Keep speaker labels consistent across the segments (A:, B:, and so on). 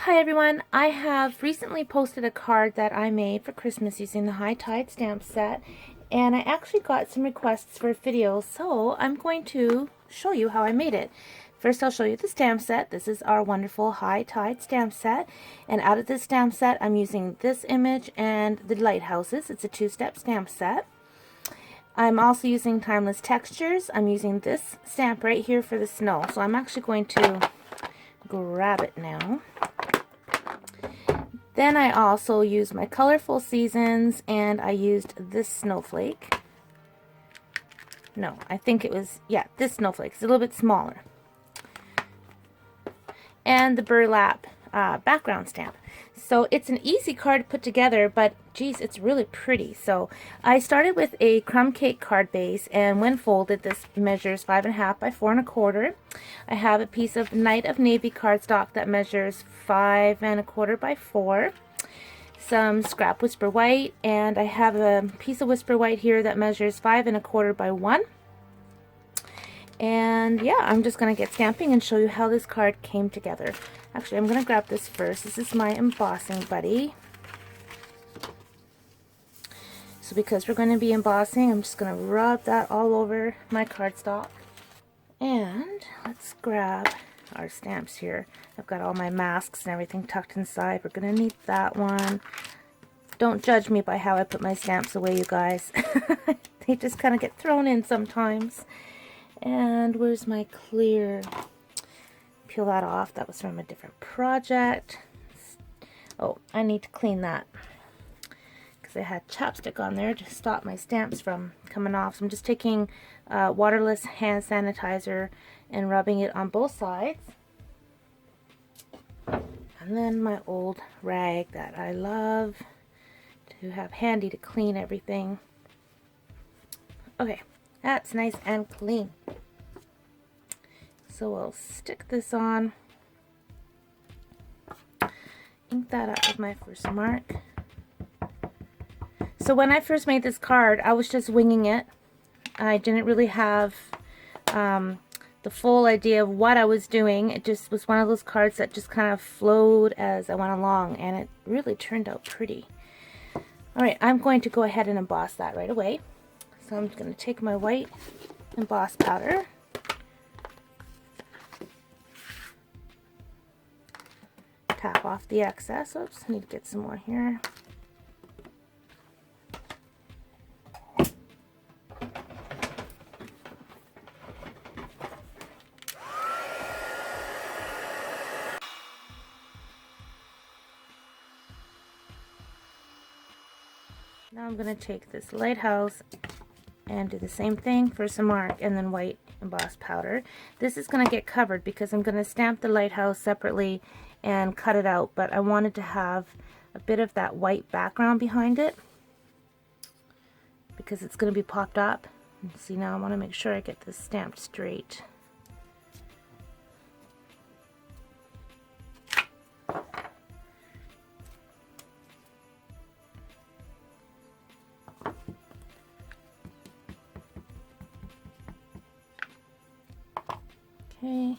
A: Hi everyone, I have recently posted a card that I made for Christmas using the High Tide stamp set, and I actually got some requests for a video, so I'm going to show you how I made it. First I'll show you the stamp set. This is our wonderful High Tide stamp set, and out of this stamp set I'm using this image and the lighthouses. It's a two-step stamp set. I'm also using Timeless Textures. I'm using this stamp right here for the snow, so I'm actually going to grab it now. Then I also used my Colorful Seasons, and I used this snowflake. No, I think it was, yeah, this snowflake. It's a little bit smaller. And the burlap background stamp. So it's an easy card to put together, but geez, it's really pretty. So I started with a crumb cake card base, and when folded, this measures 5.5 by 4.25. I have a piece of Night of Navy cardstock that measures 5.25 by 4. Some scrap Whisper White, and I have a piece of Whisper White here that measures 5.25 by 1. And yeah, I'm just going to get stamping and show you how this card came together. Actually, I'm going to grab this first. This is my embossing buddy. So because we're going to be embossing, I'm just going to rub that all over my cardstock. And let's grab our stamps here. I've got all my masks and everything tucked inside. We're going to need that one. Don't judge me by how I put my stamps away, you guys. They just kind of get thrown in sometimes. And where's my clear? Peel that off. That was from a different project. Oh, I need to clean that because I had chapstick on there to stop my stamps from coming off. So I'm just taking waterless hand sanitizer and rubbing it on both sides. And then my old rag that I love to have handy to clean everything. Okay, that's nice and clean. So we'll stick this on, ink that up with my first mark. So when I first made this card, I was just winging it. I didn't really have the full idea of what I was doing. It just was one of those cards that just kind of flowed as I went along, and it really turned out pretty. Alright, I'm going to go ahead and emboss that right away. So I'm going to take my white emboss powder, tap off the excess. Oops, I need to get some more here. Now I'm going to take this lighthouse and do the same thing for some mark and then white emboss powder. This is going to get covered because I'm going to stamp the lighthouse separately and cut it out, but I wanted to have a bit of that white background behind it because it's going to be popped up. And see, now I want to make sure I get this stamped straight. Okay,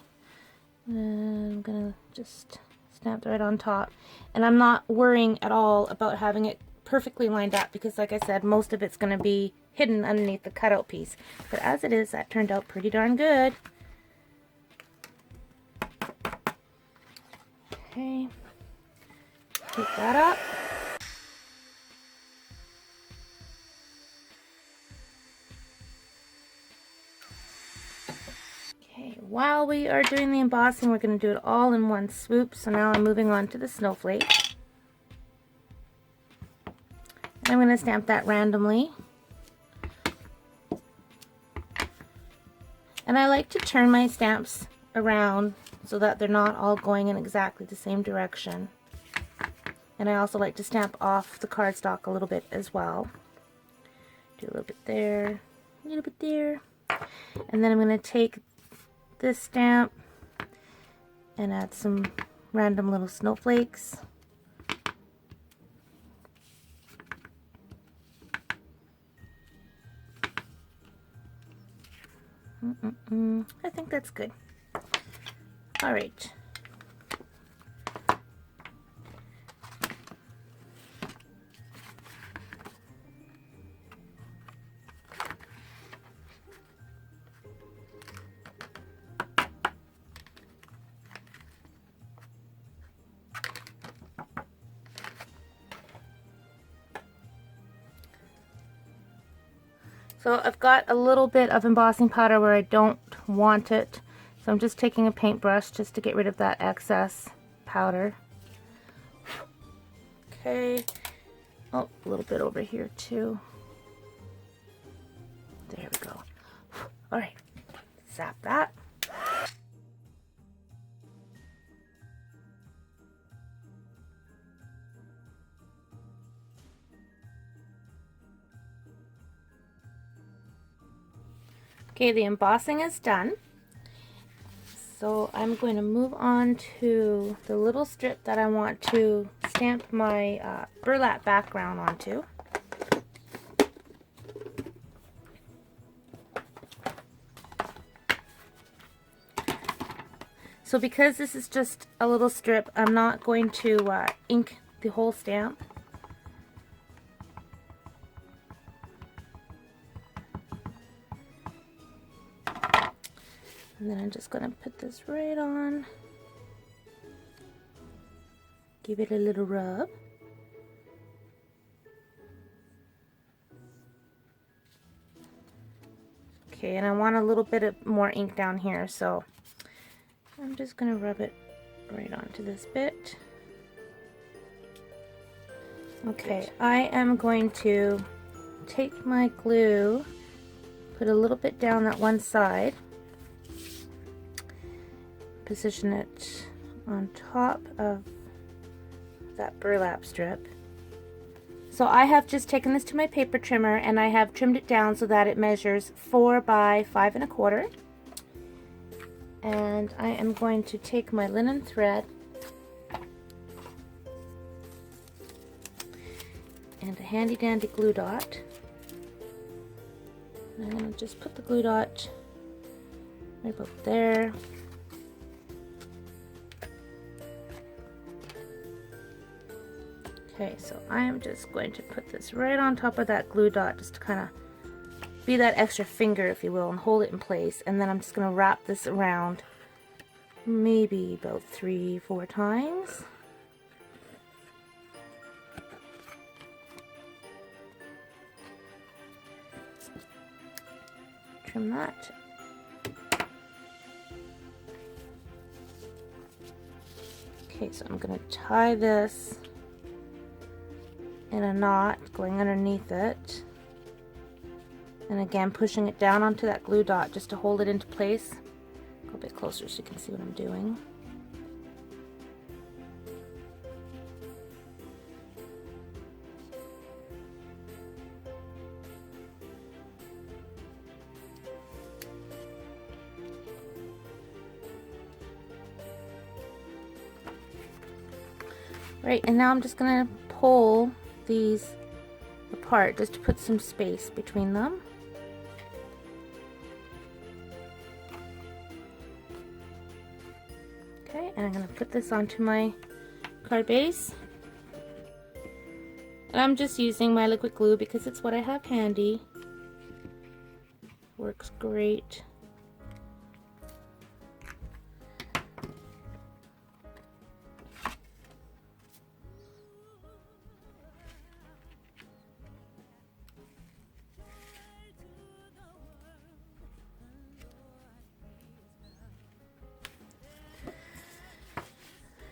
A: and I'm gonna just stamp right on top, and I'm not worrying at all about having it perfectly lined up because, like I said, most of it's gonna be hidden underneath the cutout piece. But as it is, that turned out pretty darn good. Okay, take that up. While we are doing the embossing, we're going to do it all in one swoop. So now I'm moving on to the snowflake. And I'm going to stamp that randomly. And I like to turn my stamps around so that they're not all going in exactly the same direction. And I also like to stamp off the cardstock a little bit as well. Do a little bit there, a little bit there. And then I'm going to take this stamp and add some random little snowflakes. I think that's good. Alright. So I've got a little bit of embossing powder where I don't want it. So I'm just taking a paintbrush just to get rid of that excess powder. Okay. Oh, a little bit over here too. There we go. All right, zap that. Okay, the embossing is done. So I'm going to move on to the little strip that I want to stamp my burlap background onto. So because this is just a little strip, I'm not going to ink the whole stamp. And then I'm just going to put this right on. Give it a little rub. Okay, and I want a little bit of more ink down here, so I'm just going to rub it right onto this bit. Okay, I am going to take my glue, put a little bit down that one side, position it on top of that burlap strip. So I have just taken this to my paper trimmer and I have trimmed it down so that it measures 4 by 5 1/4. And I am going to take my linen thread and a handy dandy glue dot. And I'm going to just put the glue dot right about there. Okay, so I am just going to put this right on top of that glue dot just to kind of be that extra finger, if you will, and hold it in place. And then I'm just going to wrap this around maybe about 3-4 times. Trim that. Okay, so I'm going to tie this in a knot going underneath it, and again pushing it down onto that glue dot just to hold it into place. Go a bit closer so you can see what I'm doing. Right, and now I'm just going to pull these apart just to put some space between them. Okay, and I'm going to put this onto my card base. And I'm just using my liquid glue because it's what I have handy. Works great.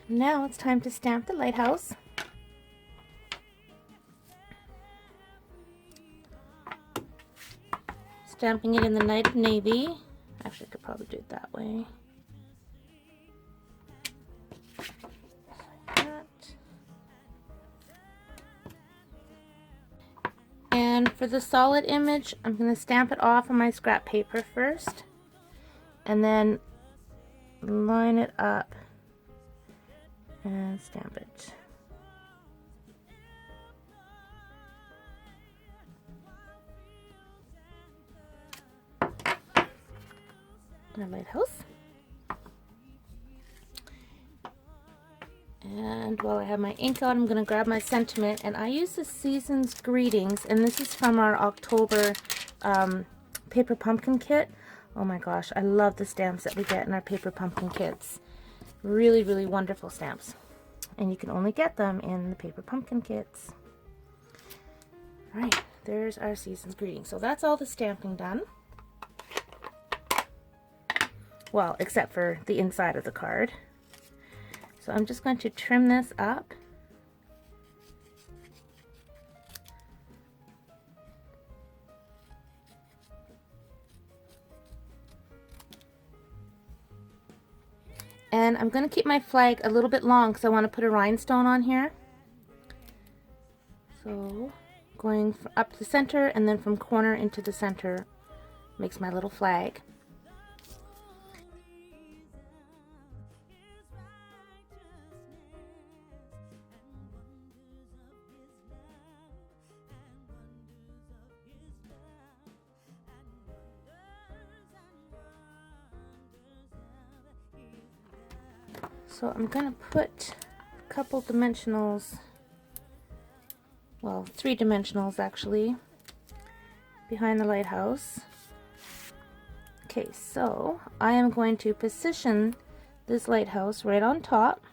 A: Now it's time to stamp the lighthouse. Stamping it in the night of navy. Actually, I could probably do it that way. Like that. And for the solid image, I'm going to stamp it off on my scrap paper first, and then line it up and stamp it. My lighthouse. And while I have my ink out, I'm going to grab my sentiment, and I use the Season's Greetings, and this is from our October paper pumpkin kit. Oh my gosh, I love the stamps that we get in our paper pumpkin kits. Really, really wonderful stamps. And you can only get them in the paper pumpkin kits. Alright, there's our season's greeting. So that's all the stamping done. Well, except for the inside of the card. So I'm just going to trim this up. And I'm going to keep my flag a little bit long because I want to put a rhinestone on here. So going up to the center and then from corner into the center makes my little flag. So I'm going to put a couple dimensionals, well, 3 dimensionals actually, behind the lighthouse. Okay, so I am going to position this lighthouse right on top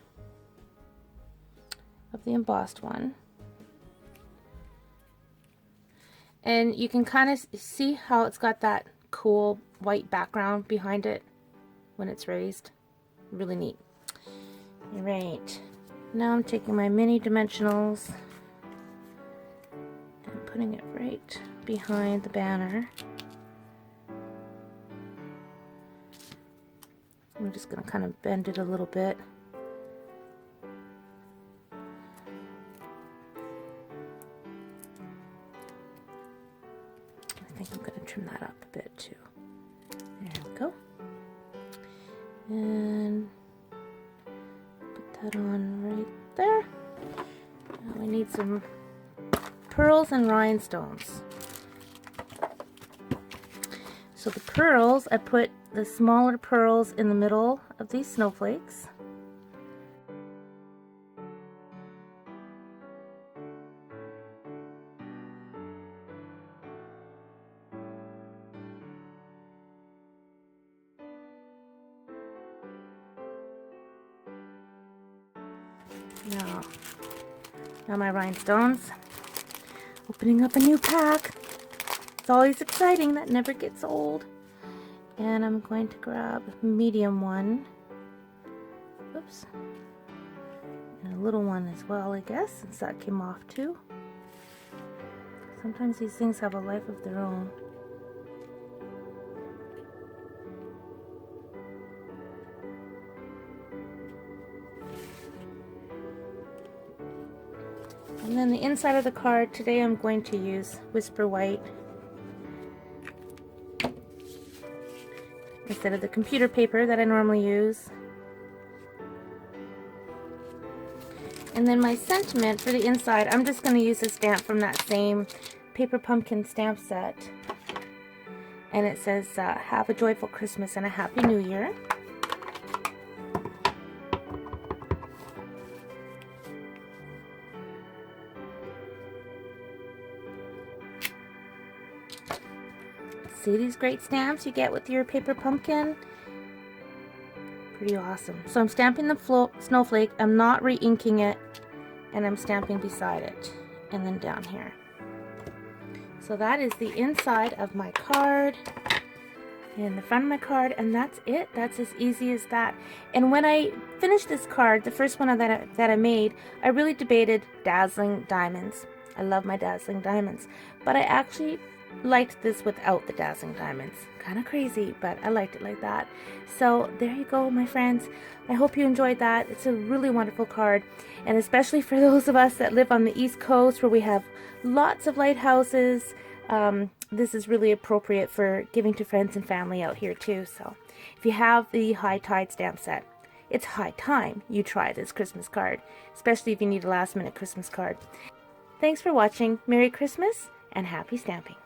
A: of the embossed one. And you can kind of see how it's got that cool white background behind it when it's raised. Really neat. Alright, now I'm taking my mini dimensionals and putting it right behind the banner. I'm just going to kind of bend it a little bit. I think I'm going to trim that up a bit too. There we go. And that on right there. Now we need some pearls and rhinestones. So the pearls, I put the smaller pearls in the middle of these snowflakes. Now my rhinestones. Opening up a new pack. It's always exciting. That never gets old. And I'm going to grab a medium one. Oops. And a little one as well, I guess, since that came off too. Sometimes these things have a life of their own. And then the inside of the card, today I'm going to use Whisper White instead of the computer paper that I normally use. And then my sentiment for the inside, I'm just going to use a stamp from that same Paper Pumpkin stamp set. And it says, have a joyful Christmas and a Happy New Year. See these great stamps you get with your Paper Pumpkin? Pretty awesome. So I'm stamping the snowflake, I'm not re-inking it, and I'm stamping beside it, and then down here. So that is the inside of my card, and the front of my card, and that's it. That's as easy as that. And when I finished this card, the first one that I made, I really debated dazzling diamonds. I love my dazzling diamonds, but I actually liked this without the dazzling diamonds. Kind of crazy, but I liked it like that. So there you go, my friends. I hope you enjoyed that. It's a really wonderful card, and especially for those of us that live on the East Coast where we have lots of lighthouses, this is really appropriate for giving to friends and family out here too. So if you have the High Tide stamp set, it's high time you try this Christmas card, especially if you need a last minute Christmas card. Thanks for watching. Merry Christmas and happy stamping.